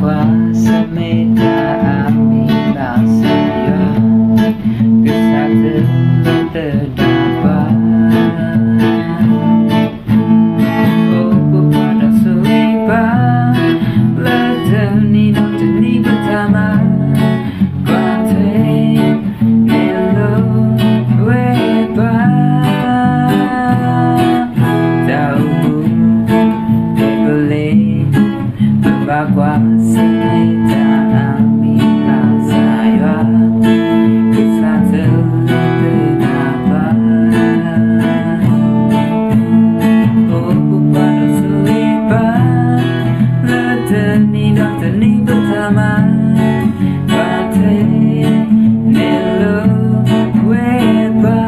kuasa meja ambil saya ke satu terdapat pada suliban leteni noteni pertama kuatin hello weba tahu dibeli kuasa meja ambil saya ke satu terdapat pada suliban leteni noteni pertama kuatin hello weba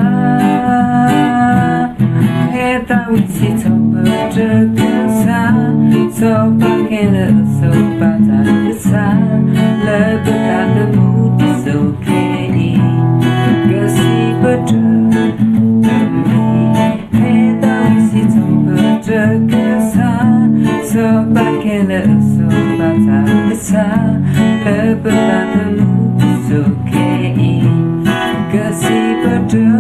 tahu si tombol terkesan sopak kena sopak tak besar lebih tak temu disukai kasih pada demi tahu si tombol terkesan sopak kena sopak tak besar lebih tak temu disukai kasih pada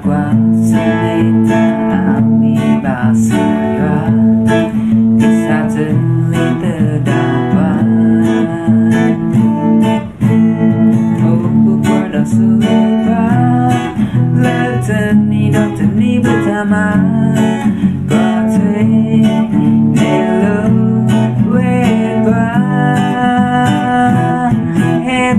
kuasa meja ambil saya ke satu terdapat pada suliban leteni noteni pertama kuatin hello weba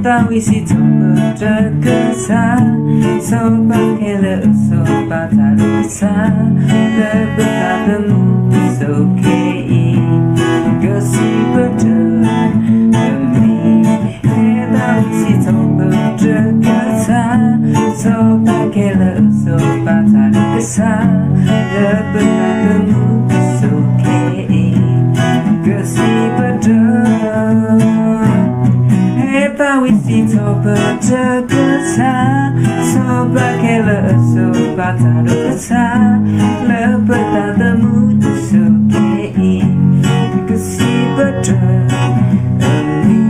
tahu isi tombol terkesan sopak kele sopak tak besar lebih tak temu disukai kasih pada demi tahu isi tombol terkesan sopak kele sopak tak besar lebih tak temu disukai kasih pada tahu isi tombol terkesan sopak kele sopak tak besar lebih tak temu disukai kasih pada demi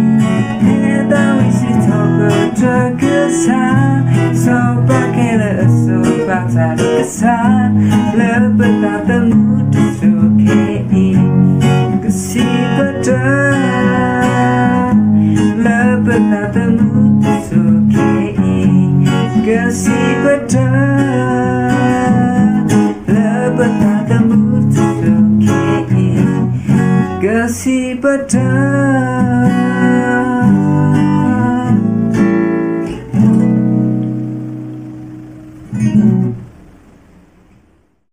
tahu isi tombol terkesan sopak kele sopak tak besar lebih tak temu disukai kasih pada lebih tak temu disukai kasih pada lebih tak temu disukai kasih pada